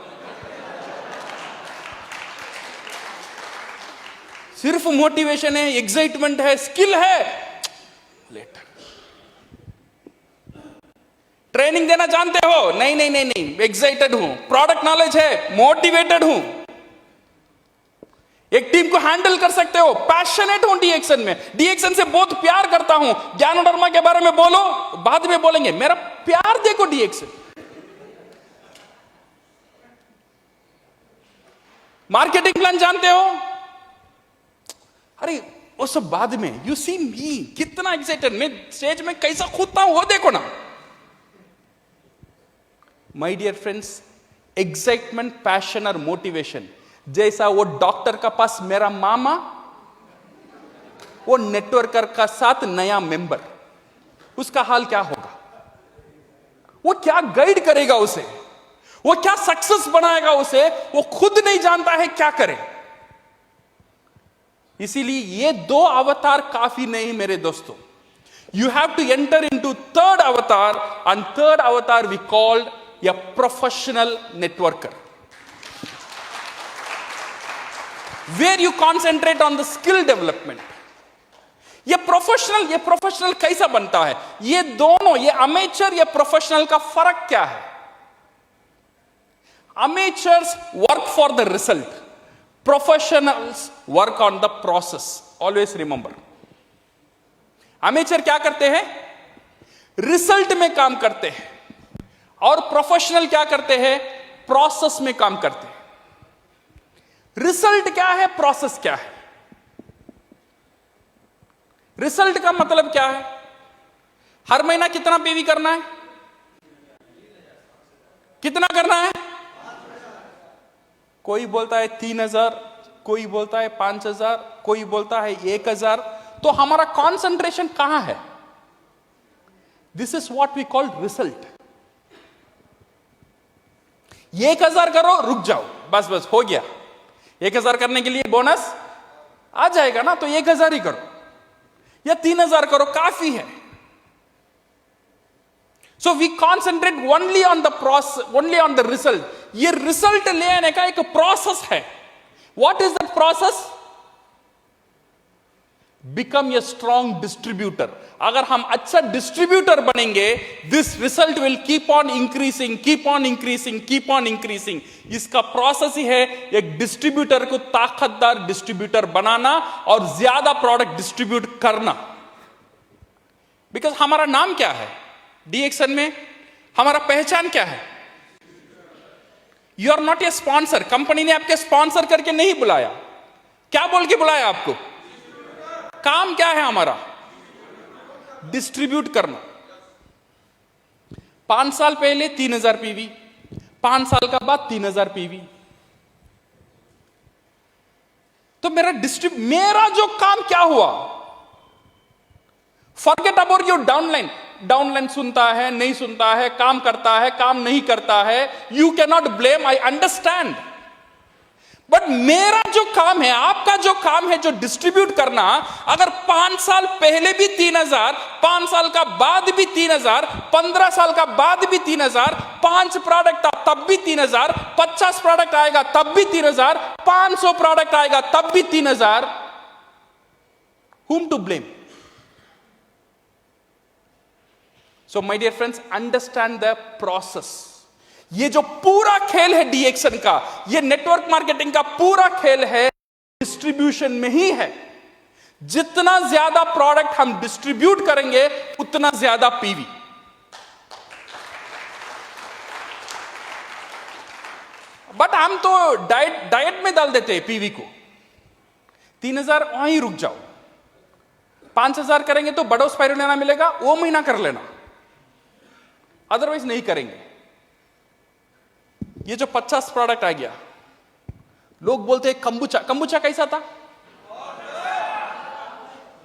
Speaker 1: सिर्फ मोटिवेशन है, एक्साइटमेंट है, स्किल है, लेटर. ट्रेनिंग देना जानते हो? नहीं नहीं नहीं नहीं, एक्साइटेड हूं. प्रोडक्ट नॉलेज है, मोटिवेटेड हूं. एक टीम को हैंडल कर सकते हो, पैशनेट हूं डीएक्सन में, डीएक्सन से बहुत प्यार करता हूं. ज्ञानोधर्मा के बारे में बोलो, बाद में बोलेंगे, मेरा प्यार देखो डीएक्सन. मार्केटिंग प्लान जानते हो? अरे वो सब बाद में. यू सी मी, कितना एक्साइटेड मैं स्टेज में कैसा कूदता हूं, वो देखो ना. My dear friends, excitement, passion और मोटिवेशन जैसा वो डॉक्टर का पास मेरा मामा, वो नेटवर्कर का साथ नया मेंबर, उसका हाल क्या होगा? वो क्या गाइड करेगा उसे, वो क्या सक्सेस बनाएगा उसे, वो खुद नहीं जानता है क्या करे. इसीलिए ये 2 अवतार काफी नहीं मेरे दोस्तों. You have to enter into third avatar, and third avatar we called a professional networker, where you concentrate on the skill development. ये प्रोफेशनल कैसा बनता है? ये दोनों, ये अमेचर, ये प्रोफेशनल का फर्क क्या है? Amateurs work for the result, professionals work on the process. Always remember, amateur क्या करते हैं? रिजल्ट में काम करते हैं, और प्रोफेशनल क्या करते हैं? प्रोसेस में काम करते हैं. रिजल्ट क्या है, प्रोसेस क्या है? रिजल्ट का मतलब क्या है? हर महीना कितना पीवी करना है? कितना करना है? कोई बोलता है 3000, कोई बोलता है 5000, कोई बोलता है 1000. तो हमारा कॉन्सेंट्रेशन कहां है? This is what we call result. 1000 करो, रुक जाओ, बस बस हो गया. 1000 करने के लिए बोनस आ जाएगा ना, तो 1000 ही करो, या 3000 करो, काफी है. So we concentrate only on the process, only on the result. ये रिजल्ट लेने का एक प्रोसेस है. What is the process? Become a strong distributor. अगर हम अच्छा डिस्ट्रीब्यूटर बनेंगे, this result will keep on increasing, keep on increasing, keep on increasing. इसका प्रोसेस ही है एक डिस्ट्रीब्यूटर को ताकतदार डिस्ट्रीब्यूटर बनाना और ज्यादा प्रोडक्ट डिस्ट्रीब्यूट करना. बिकॉज हमारा नाम क्या है डीएक्सन में? हमारा पहचान क्या है? You are not a sponsor. Company ने आपके स्पॉन्सर करके नहीं बुलाया. क्या बोल के बुलाया आपको? काम क्या है हमारा? डिस्ट्रीब्यूट करना. 5 साल पहले 3000 पीवी, 5 साल का बाद 3000 पीवी। तो मेरा जो काम क्या हुआ? Forget about your downline. Downline सुनता है, नहीं सुनता है, काम करता है, काम नहीं करता है, you can not blame, I understand. But मेरा जो काम है, आपका जो काम है, जो डिस्ट्रीब्यूट करना, अगर 5 साल पहले भी 3000, 5 साल का बाद भी 3000, 15 साल का बाद भी 3000, 5 प्रोडक्ट तब भी 3000, 50 प्रोडक्ट आएगा तब भी 3000, 500 प्रोडक्ट आएगा तब भी 3000, whom to blame? So my dear friends, understand the process. ये जो पूरा खेल है डीएक्शन का, ये नेटवर्क मार्केटिंग का पूरा खेल है, डिस्ट्रीब्यूशन में ही है। जितना ज्यादा प्रोडक्ट हम डिस्ट्रीब्यूट करेंगे उतना ज्यादा पीवी। बट हम तो डाइट में डाल देते हैं पीवी को। 3000 वहीं रुक जाओ, 5000 करेंगे तो बड़ो स्पाइरुलिना मिलेगा, वो महीना कर लेना, अदरवाइज नहीं करेंगे। ये जो 50 प्रोडक्ट आ गया, लोग बोलते हैं कंबुचा। कंबुचा कैसा था?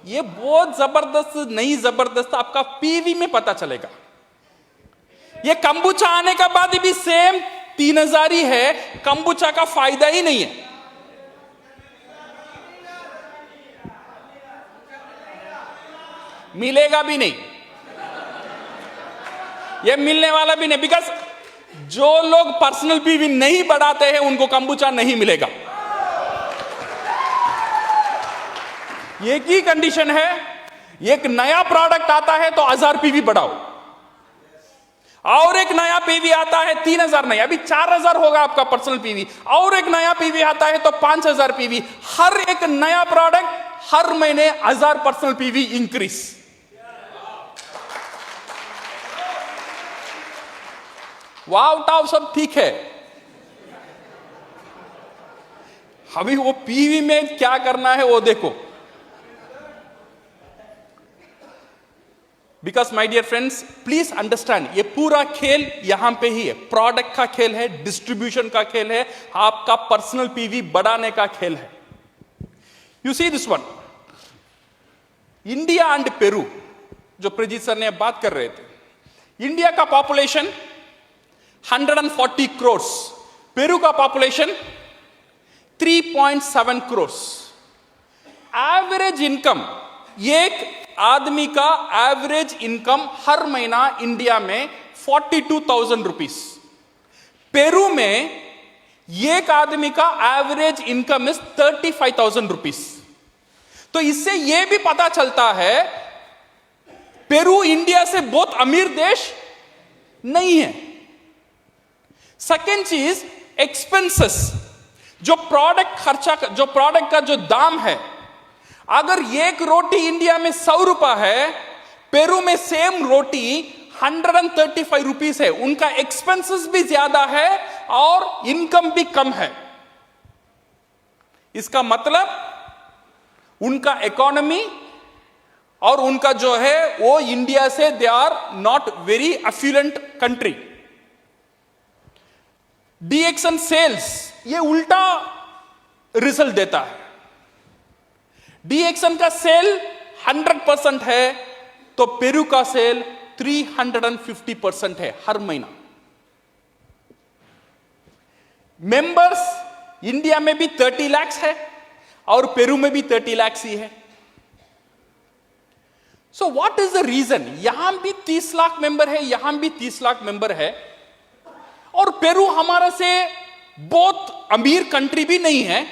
Speaker 1: ये बहुत जबरदस्त, नहीं जबरदस्त, आपका पीवी में पता चलेगा। ये कंबुचा आने के बाद भी सेम 3000 ही है, कंबुचा का फायदा ही नहीं है। मिलेगा भी नहीं, ये मिलने वाला भी नहीं, बिकॉज जो लोग पर्सनल पीवी नहीं बढ़ाते हैं उनको कंबुचा नहीं मिलेगा। एक ही कंडीशन है, एक नया प्रोडक्ट आता है तो 1000 पीवी बढ़ाओ, और एक नया पीवी आता है 3000 नहीं, अभी 4000 होगा आपका पर्सनल पीवी, और एक नया पीवी आता है तो 5000 पीवी। हर एक नया प्रोडक्ट हर महीने 1000 पर्सनल पीवी इंक्रीज। वाव टाव सब ठीक है, अभी वो पीवी में क्या करना है वो देखो। Because my dear friends, please understand, ये पूरा खेल यहां पे ही है। प्रोडक्ट का खेल है, डिस्ट्रीब्यूशन का खेल है, आपका पर्सनल पीवी बढ़ाने का खेल है। You see this one, India and Peru, जो प्रजीत सर ने बात कर रहे थे। इंडिया का पॉपुलेशन 140 करोड़, पेरू का पॉपुलेशन 3.7 करोड़। एवरेज इनकम, एक आदमी का एवरेज इनकम हर महीना इंडिया में 42,000 रुपीस। पेरू में एक आदमी का एवरेज इनकम इज 35,000 रुपीस। तो इससे यह भी पता चलता है पेरू इंडिया से बहुत अमीर देश नहीं है। सेकेंड चीज, एक्सपेंसेस, जो प्रोडक्ट खर्चा, जो प्रोडक्ट का जो दाम है, अगर एक रोटी इंडिया में 100 रुपया है, पेरू में सेम रोटी 135 रुपीस है। उनका एक्सपेंसेस भी ज्यादा है और इनकम भी कम है। इसका मतलब उनका इकोनॉमी और उनका जो है वो इंडिया से they are not very affluent country. DXN sales ये उल्टा रिजल्ट देता है। डीएक्शन का सेल 100% है तो पेरू का सेल 350% है हर महीना। मेंबर्स इंडिया में भी 30 लाख है और पेरू में भी 30 लाख ही है। So what is the reason? यहां भी 30 लाख मेंबर है, यहां भी 30 लाख मेंबर है, और पेरू हमारा से बहुत अमीर कंट्री भी नहीं है,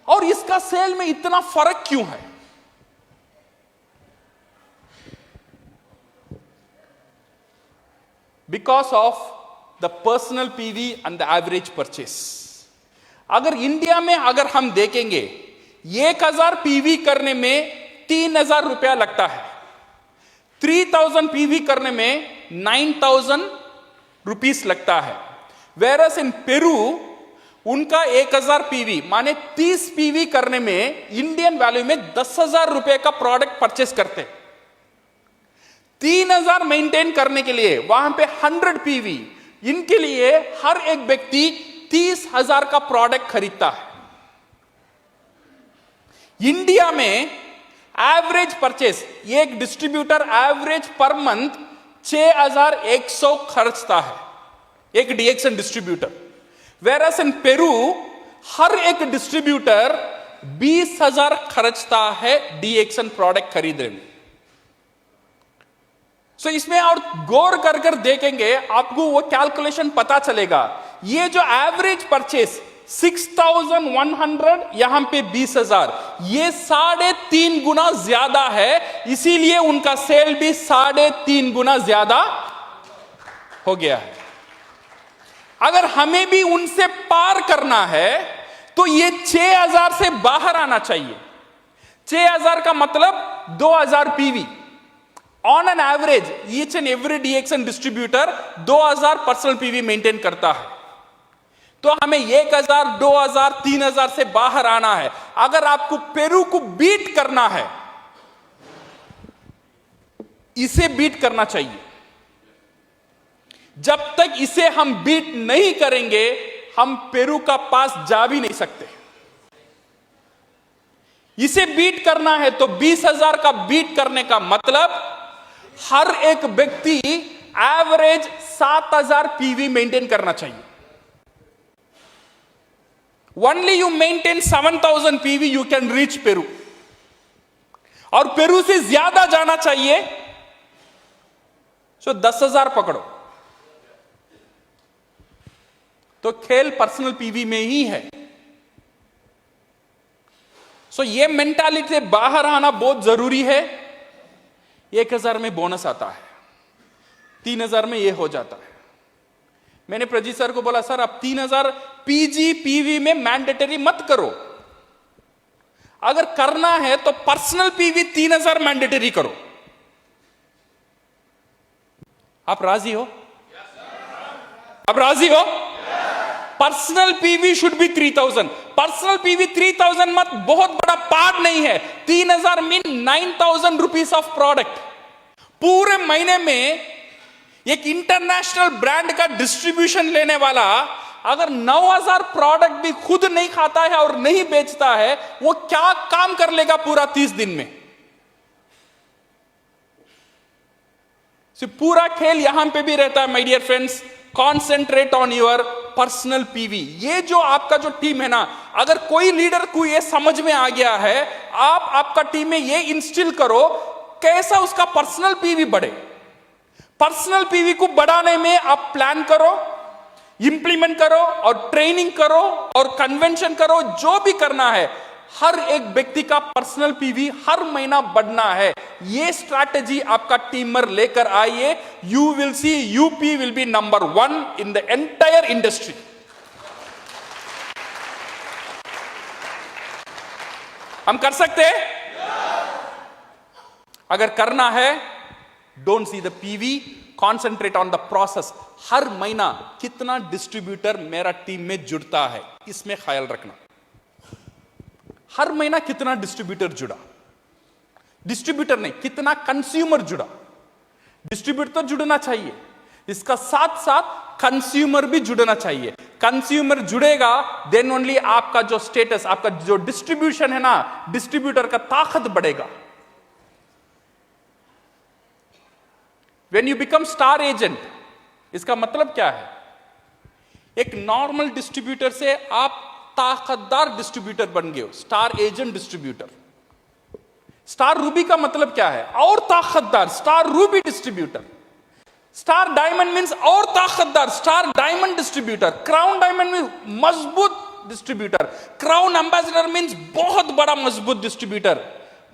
Speaker 1: और इसका सेल में इतना फर्क क्यों है? Because of the personal PV and the average purchase. अगर इंडिया में अगर हम देखेंगे 1000 पीवी करने में 3000 रुपया लगता है, 3000 पीवी करने में 9000 रुपीस लगता है। वेरस इन पेरू उनका 1000 पीवी माने 30 पीवी करने में इंडियन वैल्यू में 10,000 रुपए का प्रोडक्ट परचेस करते। 3000 मेंटेन करने के लिए वहां पे 100 पीवी, इनके लिए हर एक व्यक्ति 30,000 का प्रोडक्ट खरीदता है। इंडिया में एवरेज परचेस एक डिस्ट्रीब्यूटर एवरेज पर मंथ 6,100 खर्चता है, एक डीएक्सन डिस्ट्रीब्यूटर। वेरस इन पेरू हर एक डिस्ट्रीब्यूटर 20,000 खर्चता है डीएक्सन प्रोडक्ट खरीदने में। सो इसमें और गौर कर कर देखेंगे आपको वो कैलकुलेशन पता चलेगा। ये जो एवरेज परचेस 6,100 यहां पे 20,000, ये 3.5 गुना ज्यादा है, इसीलिए उनका सेल भी 3.5 गुना ज्यादा हो गया है। अगर हमें भी उनसे पार करना है तो ये 6,000 से बाहर आना चाहिए। 6,000 का मतलब 2,000 PV on an average. Each and every DXN distributor 2,000 personal PV maintain करता है। तो हमें 1,000, 2,000, 3,000 से बाहर आना है। अगर आपको पेरू को बीट करना है, इसे बीट करना चाहिए। जब तक इसे हम बीट नहीं करेंगे, हम पेरू का पास जा भी नहीं सकते। इसे बीट करना है तो 20,000 का बीट करने का मतलब हर एक व्यक्ति एवरेज 7,000 पीवी मेंटेन करना चाहिए। Only you maintain 7,000 PV, you can reach Peru. और पेरू से ज्यादा जाना चाहिए तो 10,000 पकड़ो। तो खेल पर्सनल पीवी में ही है। सो ये मेंटालिटी से बाहर आना बहुत जरूरी है। 1,000 में बोनस आता है, 3,000 में ये हो जाता है। मैंने प्रजीत सर को बोला, सर अब 3,000 पीजी पीवी में मैंडेटरी मत करो। अगर करना है तो पर्सनल पीवी 3,000 मैंडेटरी करो। आप राजी हो? आप राजी हो? Personal PV should be 3,000। Personal PV 3,000 मत बहुत बड़ा पार्ट नहीं है। 3,000 मीन 9,000 रुपीज ऑफ प्रोडक्ट। पूरे महीने में एक इंटरनेशनल ब्रांड का डिस्ट्रीब्यूशन लेने वाला अगर 9,000 प्रोडक्ट भी खुद नहीं खाता है और नहीं बेचता है, वो क्या काम कर लेगा पूरा 30 दिन में? पूरा खेल यहां पे भी रहता है my dear friends. Concentrate on your personal PV. ये जो आपका जो टीम है ना, अगर कोई लीडर को ये समझ में आ गया है, आप आपका टीम में ये इंस्टिल करो कैसा उसका पर्सनल पीवी बढ़े। पर्सनल पीवी को बढ़ाने में आप प्लान करो, इंप्लीमेंट करो और ट्रेनिंग करो और कन्वेंशन करो। जो भी करना है, हर एक व्यक्ति का पर्सनल पीवी हर महीना बढ़ना है। ये स्ट्रैटेजी आपका टीमर लेकर आइए। You will see UP will be number 1 in the entire industry. हम कर सकते हैं? अगर करना है, don't see the PV, concentrate on the process. हर महीना कितना डिस्ट्रीब्यूटर मेरा टीम में जुड़ता है, इसमें ख्याल रखना। हर महीना कितना डिस्ट्रीब्यूटर जुड़ा, डिस्ट्रीब्यूटर नहीं, कितना कंज्यूमर जुड़ा। डिस्ट्रीब्यूटर तो जुड़ना चाहिए, इसका साथ साथ कंज्यूमर भी जुड़ना चाहिए। कंज्यूमर जुड़ेगा, देन ओनली आपका जो स्टेटस, आपका जो डिस्ट्रीब्यूशन है ना, डिस्ट्रीब्यूटर का ताकत बढ़ेगा। When you become star agent, इसका मतलब क्या है? एक नॉर्मल डिस्ट्रीब्यूटर से आप ताकतदार डिस्ट्रीब्यूटर बन गए हो, star agent distributor. Star ruby का मतलब क्या है? और ताकतदार, star ruby distributor. Star diamond means और ताकतदार, star diamond distributor. Crown diamond means मजबूत डिस्ट्रीब्यूटर। क्राउन एम्बेसडर मींस बहुत बड़ा मजबूत डिस्ट्रीब्यूटर।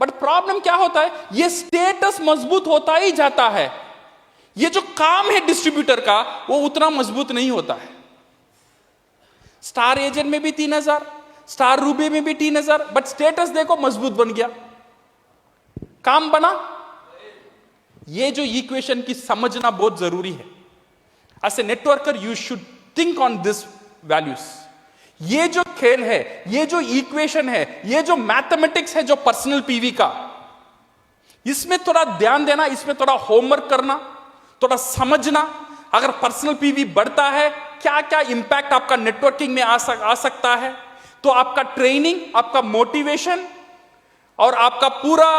Speaker 1: बट प्रॉब्लम क्या होता है? ये स्टेटस मजबूत होता ही जाता है, ये जो काम है डिस्ट्रीब्यूटर का वो उतना मजबूत नहीं होता है। स्टार एजेंट में भी 3,000, स्टार रूबी में भी 3,000, बट स्टेटस देखो मजबूत बन गया, काम बना। ये जो इक्वेशन की समझना बहुत जरूरी है। As a networker you should think on this values. ये जो खेल है, ये जो इक्वेशन है, ये जो मैथमेटिक्स है जो पर्सनल पीवी का, इसमें थोड़ा ध्यान देना, इसमें थोड़ा होमवर्क करना, थोड़ा समझना। अगर पर्सनल पीवी बढ़ता है, क्या क्या इंपैक्ट आपका नेटवर्किंग में आ सकता है, तो आपका ट्रेनिंग, आपका मोटिवेशन और आपका पूरा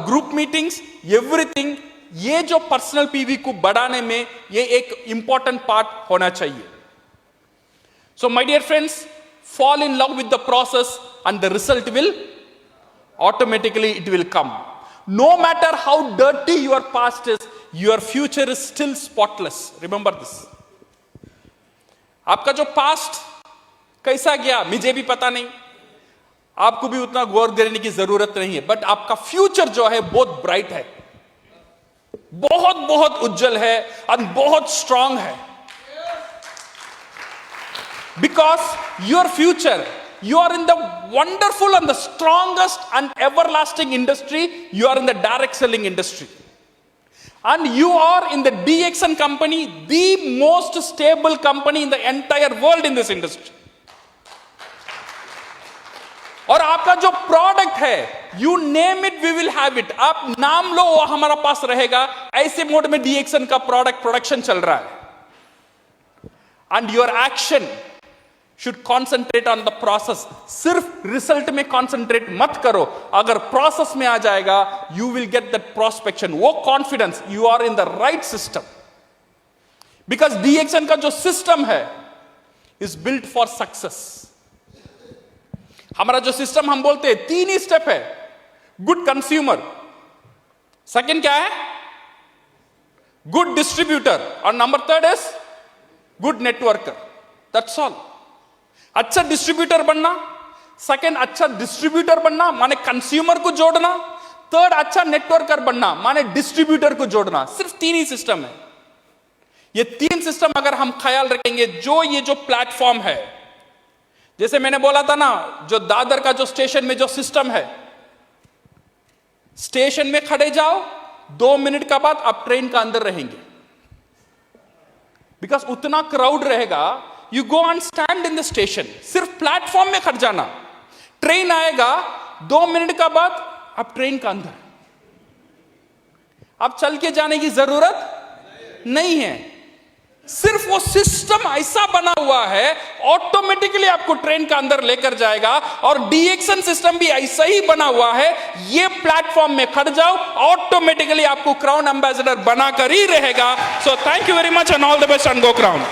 Speaker 1: ग्रुप मीटिंग्स, एवरीथिंग, ये जो पर्सनल पीवी को बढ़ाने में ये एक इंपॉर्टेंट पार्ट होना चाहिए। So my dear friends, fall in love with the process and the result will automatically it will come. No matter how dirty your past is, your future is still spotless. Remember this. आपका जो past कैसा गया मुझे भी पता नहीं, आपको भी उतना गौर करने की जरूरत नहीं है, बट आपका फ्यूचर जो है बहुत ब्राइट है, बहुत बहुत उज्जवल है और बहुत स्ट्रांग है। Because your future, you are in the wonderful and the strongest and everlasting industry. You are in the direct selling industry. And you are in the DXN company, the most stable company in the entire world in this industry. और आपका जो product है, you name it we will have it, आप नाम लो वो हमारा पास रहेगा। ऐसे मोड में DXN का प्रोडक्ट प्रोडक्शन चल रहा है। And your action should concentrate on the process. सिर्फ रिजल्ट में कॉन्सेंट्रेट मत करो, अगर प्रोसेस में आ जाएगा you will get that prospection, वो confidence, you are in the right system. Because DXN का जो सिस्टम है इज बिल्ट फॉर सक्सेस। हमारा जो सिस्टम हम बोलते हैं 3 ही स्टेप है। गुड कंज्यूमर, सेकंड क्या है, गुड डिस्ट्रीब्यूटर, और number 3 is good networker. That's all. अच्छा डिस्ट्रीब्यूटर बनना, सेकंड अच्छा डिस्ट्रीब्यूटर बनना माने कंज्यूमर को जोड़ना, थर्ड अच्छा नेटवर्कर बनना माने डिस्ट्रीब्यूटर को जोड़ना। सिर्फ 3 ही सिस्टम है। ये 3 सिस्टम अगर हम ख्याल रखेंगे, ये जो प्लेटफॉर्म है, जैसे मैंने बोला था ना, जो दादर का जो स्टेशन में जो सिस्टम है, स्टेशन में खड़े जाओ, 2 मिनट का बाद आप ट्रेन का अंदर रहेंगे। बिकॉज उतना क्राउड रहेगा, you go and stand in the station, सिर्फ प्लेटफॉर्म में खड़ जाना, ट्रेन आएगा 2 मिनट का बाद आप ट्रेन का अंदर, आप चल के जाने की जरूरत नहीं है। सिर्फ वो सिस्टम ऐसा बना हुआ है, ऑटोमेटिकली आपको ट्रेन का अंदर लेकर जाएगा। और DXN सिस्टम भी ऐसा ही बना हुआ है, ये प्लेटफॉर्म में खड़ जाओ, ऑटोमेटिकली आपको क्राउन एम्बेसडर बनाकर ही रहेगा। So thank you very much and all the best and go crown.